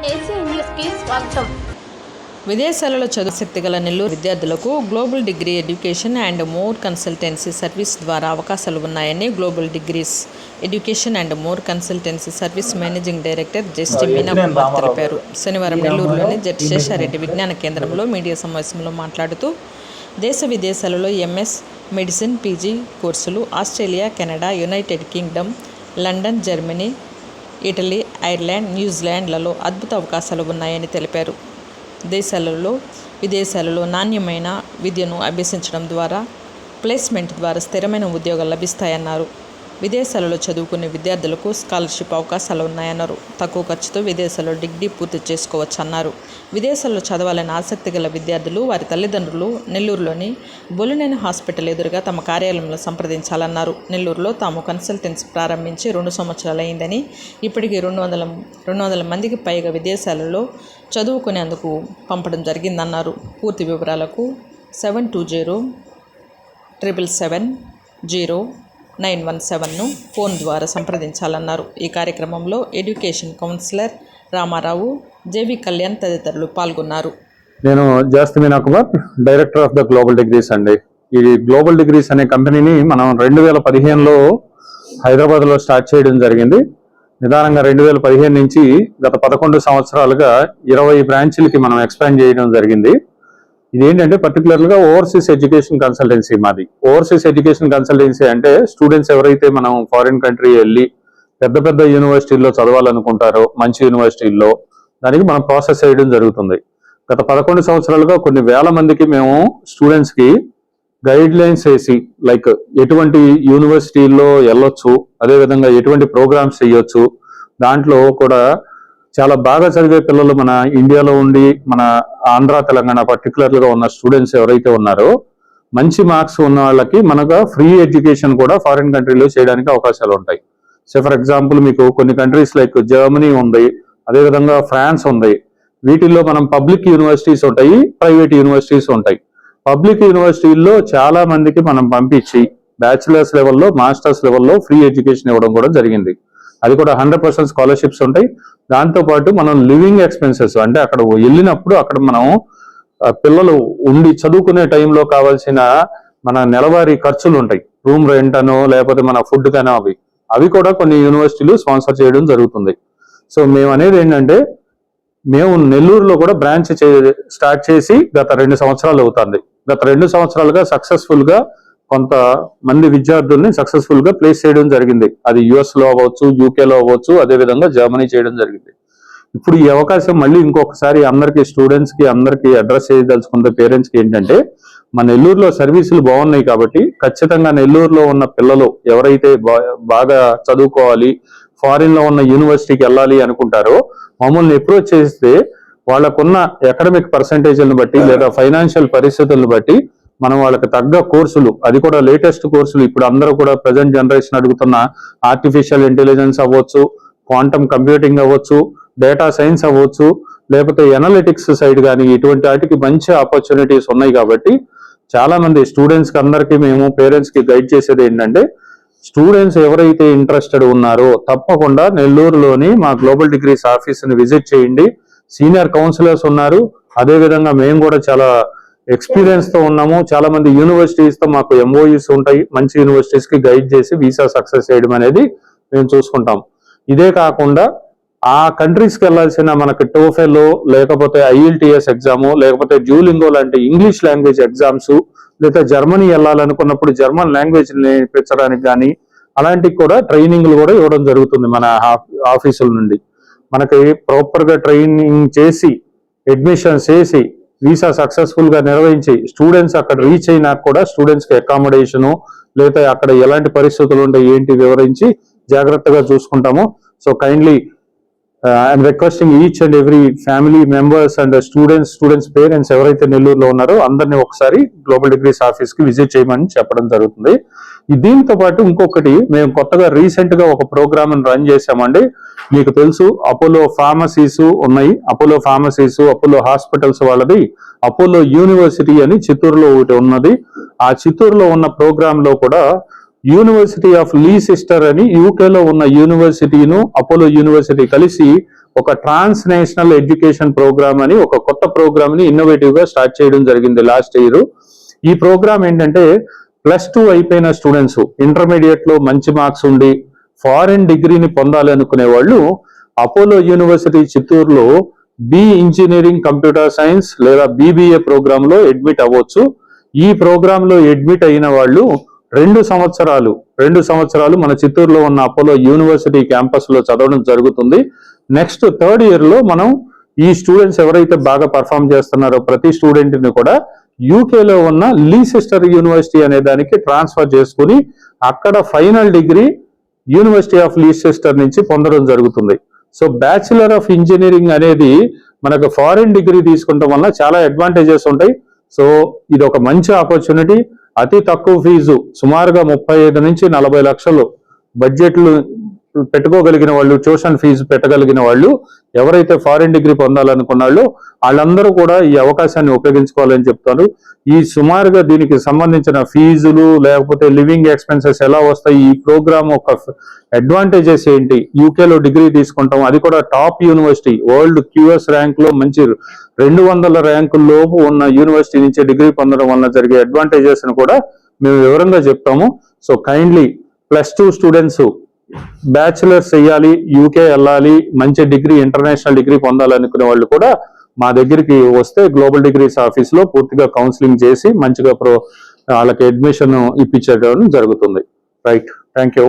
AC న్యూస్కి స్వాగతం. విదేశాలలో చదువు శక్తి గల నెల్లూరు విద్యార్థులకు global degree education and more consultancy service ద్వారా అవకాశాలు ఉన్నాయని global degrees education and more consultancy service managing director Justin Meena Kumar తెలిపారు. శనివారం నెల్లూరులోని జెడ్ శేషారెడ్డి విజ్ఞాన కేంద్రంలో మీడియా సమావేశంలో మాట్లాడుతూ దేశ విదేశాలలో ఎంఎస్ మెడిసిన్ పీజీ కోర్సులు Australia, Canada, United Kingdom, London, Germany, Italy, Ireland, న్యూజిలాండ్లలో అద్భుత అవకాశాలు ఉన్నాయని తెలిపారు. విదేశాలలో నాణ్యమైన విద్యను అభ్యసించడం ద్వారా ప్లేస్మెంట్ ద్వారా స్థిరమైన ఉద్యోగాలు లభిస్తాయన్నారు. విదేశాలలో చదువుకునే విద్యార్థులకు స్కాలర్షిప్ అవకాశాలు ఉన్నాయన్నారు. తక్కువ ఖర్చుతో విదేశాల్లో డిగ్రీ పూర్తి చేసుకోవచ్చన్నారు. విదేశాల్లో చదవాలని ఆసక్తి గల విద్యార్థులు వారి తల్లిదండ్రులు నెల్లూరులోని బొలినేని హాస్పిటల్ ఎదురుగా తమ కార్యాలయంలో సంప్రదించాలన్నారు. నెల్లూరులో తాము కన్సల్టెన్సీ ప్రారంభించి 2 సంవత్సరాలైందని ఇప్పటికీ 200 మందికి పైగా విదేశాలలో చదువుకునేందుకు పంపడం జరిగిందన్నారు. పూర్తి వివరాలకు 7207770917ను ఫోన్ ద్వారా సంప్రదించాలన్నారు. ఈ కార్యక్రమంలో education counsellor Ramarao, J V Kalyan తదితరులు పాల్గొన్నారు. నేను Justin Meena Kumar, director of the global degrees అండి. ఈ గ్లోబల్ డిగ్రీస్ అనే కంపెనీని మనం 2015లో హైదరాబాద్లో స్టార్ట్ చేయడం జరిగింది. నిదానంగా 2015 నుంచి గత 11 సంవత్సరాలుగా 20 బ్రాంచ్లకి మనం ఎక్స్పాండ్ చేయడం జరిగింది. ఇదేంటంటే పర్టికులర్గా ఓవర్సీస్ ఎడ్యుకేషన్ కన్సల్టెన్సీ మాది. ఓవర్సీస్ ఎడ్యుకేషన్ కన్సల్టెన్సీ అంటే స్టూడెంట్స్ ఎవరైతే మనం ఫారిన్ కంట్రీ వెళ్ళి పెద్ద పెద్ద యూనివర్సిటీల్లో చదవాలనుకుంటారో, మంచి యూనివర్సిటీల్లో, దానికి మనం ప్రాసెస్ చేయడం జరుగుతుంది. గత 11 సంవత్సరాలుగా కొన్ని వేల మందికి మేము స్టూడెంట్స్కి గైడ్ లైన్స్ వేసి, లైక్ ఎటువంటి యూనివర్సిటీల్లో వెళ్ళొచ్చు, అదేవిధంగా ఎటువంటి ప్రోగ్రామ్స్ చేయొచ్చు, దాంట్లో కూడా చాలా బాగా చదివే పిల్లలు మన ఇండియాలో ఉండి మన ఆంధ్ర, తెలంగాణ పర్టికులర్గా ఉన్న స్టూడెంట్స్ ఎవరైతే ఉన్నారో మంచి మార్క్స్ ఉన్న వాళ్ళకి మనకు ఫ్రీ ఎడ్యుకేషన్ కూడా ఫారిన్ కంట్రీలో చేయడానికి అవకాశాలు ఉంటాయి. సో ఫర్ ఎగ్జాంపుల్ మీకు కొన్ని కంట్రీస్ లైక్ జర్మనీ ఉంది, అదేవిధంగా ఫ్రాన్స్ ఉంది. వీటిల్లో మనం పబ్లిక్ యూనివర్సిటీస్ ఉంటాయి, ప్రైవేట్ యూనివర్సిటీస్ ఉంటాయి. పబ్లిక్ యూనివర్సిటీల్లో చాలా మందికి మనం పంపించి బ్యాచిలర్స్ లెవెల్లో, మాస్టర్స్ లెవెల్లో ఫ్రీ ఎడ్యుకేషన్ ఇవ్వడం కూడా జరిగింది. అది కూడా 100% స్కాలర్షిప్స్ ఉంటాయి. దాంతోపాటు మనం లివింగ్ ఎక్స్పెన్సెస్ అంటే అక్కడ వెళ్ళినప్పుడు అక్కడ మనం పిల్లలు ఉండి చదువుకునే టైంలో కావాల్సిన మన నెలవారీ ఖర్చులు ఉంటాయి, రూమ్ రెంట్ అనో లేకపోతే మన ఫుడ్ కానో అవి కూడా కొన్ని యూనివర్సిటీలు స్పాన్సర్ చేయడం జరుగుతుంది. సో మేము అనేది ఏంటంటే మేము నెల్లూరులో కూడా బ్రాంచ్ స్టార్ట్ చేసి గత 2 సంవత్సరాలు అవుతుంది. గత 2 సంవత్సరాలుగా సక్సెస్ఫుల్గా కొంతమంది విద్యార్థుల్ని సక్సెస్ఫుల్గా ప్లేస్ చేయడం జరిగింది. అది యుఎస్లో అవ్వచ్చు, యూకేలో అవ్వచ్చు, అదేవిధంగా జర్మనీ చేయడం జరిగింది. ఇప్పుడు ఈ అవకాశం మళ్ళీ ఇంకొకసారి అందరికీ స్టూడెంట్స్కి అందరికీ అడ్రస్ చేయదలుచుకున్న పేరెంట్స్కి ఏంటంటే మన నెల్లూరులో సర్వీసులు బాగున్నాయి కాబట్టి ఖచ్చితంగా నెల్లూరులో ఉన్న పిల్లలు ఎవరైతే బాగా చదువుకోవాలి, ఫారిన్లో ఉన్న యూనివర్సిటీకి వెళ్ళాలి అనుకుంటారో మమ్మల్ని అప్రోచ్ చేస్తే వాళ్ళకున్న అకాడమిక్ పర్సంటేజ్లను బట్టి లేదా ఫైనాన్షియల్ పరిస్థితులను బట్టి మనం వాళ్ళకి తగ్గ కోర్సులు, అది కూడా లేటెస్ట్ కోర్సులు, ఇప్పుడు అందరూ కూడా ప్రజెంట్ జనరేషన్ అడుగుతున్న ఆర్టిఫిషియల్ ఇంటెలిజెన్స్ అవ్వచ్చు, క్వాంటమ్ కంప్యూటింగ్ అవ్వచ్చు, డేటా సైన్స్ అవ్వచ్చు, లేకపోతే ఎనలిటిక్స్ సైడ్ కానీ ఇటువంటి వాటికి మంచి ఆపర్చునిటీస్ ఉన్నాయి. కాబట్టి చాలా మంది స్టూడెంట్స్కి అందరికీ మేము పేరెంట్స్కి గైడ్ చేసేది ఏంటంటే స్టూడెంట్స్ ఎవరైతే ఇంట్రెస్టెడ్ ఉన్నారో తప్పకుండా నెల్లూరులోని మా గ్లోబల్ డిగ్రీస్ ఆఫీస్ని విజిట్ చేయండి. సీనియర్ కౌన్సిలర్స్ ఉన్నారు, అదేవిధంగా మేము కూడా చాలా ఎక్స్పీరియన్స్తో ఉన్నాము. చాలా మంది యూనివర్సిటీస్తో మాకు ఎంఓయూస్ ఉంటాయి. మంచి యూనివర్సిటీస్కి గైడ్ చేసి వీసా సక్సెస్ చేయడం అనేది మేము చూసుకుంటాం. ఇదే కాకుండా ఆ కంట్రీస్కి వెళ్ళాల్సిన మనకి టోఫెల్ లేకపోతే ఐఎల్టీఎస్ ఎగ్జాము లేకపోతే డ్యూలింగో లాంటి ఇంగ్లీష్ లాంగ్వేజ్ ఎగ్జామ్స్, లేదా జర్మనీ వెళ్ళాలనుకున్నప్పుడు జర్మన్ లాంగ్వేజ్ నేర్పించడానికి కానీ అలాంటివి కూడా ట్రైనింగ్లు కూడా ఇవ్వడం జరుగుతుంది. మన ఆఫీసుల నుండి మనకి ప్రాపర్గా ట్రైనింగ్ చేసి అడ్మిషన్స్ చేసి వీసా సక్సెస్ఫుల్గా నిర్వహించి స్టూడెంట్స్ అక్కడ రీచ్ అయినా కూడా స్టూడెంట్స్కి అకామిడేషను లేదా అక్కడ ఎలాంటి పరిస్థితులు ఉంటాయి ఏంటి వివరించి జాగ్రత్తగా చూసుకుంటాము. So kindly I'm requesting each and every family members and students parents ఎవరైతే నెల్లూరులో ఉన్నారో అందరినీ ఒకసారి గ్లోబల్ డిగ్రీస్ ఆఫీస్కి విజిట్ చేయమని చెప్పడం జరుగుతుంది. దీంతో పాటు ఇంకొకటి మేము కొత్తగా రీసెంట్గా ఒక ప్రోగ్రామ్ రన్ చేసామండి. మీకు తెలుసు అపోలో ఫార్మసీస్ ఉన్నాయి, అపోలో హాస్పిటల్స్ వాళ్ళది అపోలో యూనివర్సిటీ అని చిత్తూరులో ఒకటి ఉన్నది. ఆ చిత్తూరులో ఉన్న ప్రోగ్రామ్ లో కూడా యూనివర్సిటీ ఆఫ్ లీసెస్టర్ అని యూకేలో ఉన్న యూనివర్సిటీను అపోలో యూనివర్సిటీ కలిసి ఒక ట్రాన్స్నేషనల్ ఎడ్యుకేషన్ ప్రోగ్రామ్ అని ఒక కొత్త ప్రోగ్రామ్ ని ఇన్నోవేటివ్ గా స్టార్ట్ చేయడం జరిగింది లాస్ట్ ఇయర్. ఈ ప్రోగ్రామ్ ఏంటంటే +2 అయిపోయిన స్టూడెంట్స్, ఇంటర్మీడియట్ లో మంచి మార్క్స్ ఉండి ఫారెన్ డిగ్రీని పొందాలి అనుకునే వాళ్ళు అపోలో యూనివర్సిటీ చిత్తూరులో ఇంజనీరింగ్ కంప్యూటర్ సైన్స్ లేదా BBA ప్రోగ్రామ్ లో అడ్మిట్ అవ్వచ్చు. ఈ ప్రోగ్రామ్ లో అడ్మిట్ అయిన వాళ్ళు 2 సంవత్సరాలు మన చిత్తూరులో ఉన్న అపోలో యూనివర్సిటీ క్యాంపస్ లో చదవడం జరుగుతుంది. నెక్స్ట్ 3rd ఇయర్ లో మనం ఈ స్టూడెంట్స్ ఎవరైతే బాగా పర్ఫామ్ చేస్తున్నారో ప్రతి స్టూడెంట్ ని కూడా UK లో ఉన్న లీసెస్టర్ యూనివర్సిటీ అనే దానికి ట్రాన్స్ఫర్ చేసుకుని అక్కడ final degree university of Leicester నుంచి పొందడం జరుగుతుంది. సో బ్యాచిలర్ ఆఫ్ ఇంజనీరింగ్ అనేది మనకు ఫారిన్ డిగ్రీ తీసుకుంటాం వల్ల చాలా అడ్వాంటేజెస్ ఉంటాయి. సో ఇది ఒక మంచి ఆపర్చునిటీ. అతి తక్కువ ఫీజు, సుమారుగా 35 నుంచి 40 లక్షలు బడ్జెట్లు పెట్టుకోగలిగిన వాళ్ళు, ట్యూషన్ ఫీజు పెట్టగలిగిన వాళ్ళు ఎవరైతే ఫారిన్ డిగ్రీ పొందాలనుకున్నారో వాళ్ళందరూ కూడా ఈ అవకాశాన్ని ఉపయోగించుకోవాలని చెప్తారు. ఈ సుమారుగా దీనికి సంబంధించిన ఫీజులు లేకపోతే లివింగ్ ఎక్స్పెన్సెస్ ఎలా వస్తాయి, ఈ ప్రోగ్రామ్ ఒక అడ్వాంటేజెస్ ఏంటి, యూకేలో డిగ్రీ తీసుకుంటాం, అది కూడా top university, world QS rank లో మంచి 200 ర్యాంకుల్లోపు ఉన్న యూనివర్సిటీ నుంచి డిగ్రీ పొందడం వల్ల జరిగే అడ్వాంటేజెస్ ని కూడా మేము వివరంగా చెప్తాము. సో కైండ్లీ +2 స్టూడెంట్స్ బ్యాచిలర్స్ చేయాలి, UK వెళ్ళాలి, మంచి డిగ్రీ, ఇంటర్నేషనల్ డిగ్రీ పొందాలనుకునే వాళ్ళు కూడా మా దగ్గరికి వస్తే గ్లోబల్ డిగ్రీస్ ఆఫీస్ లో పూర్తిగా కౌన్సిలింగ్ చేసి మంచిగా వాళ్ళకి అడ్మిషన్ ఇప్పించడం జరుగుతుంది. Right, thank you.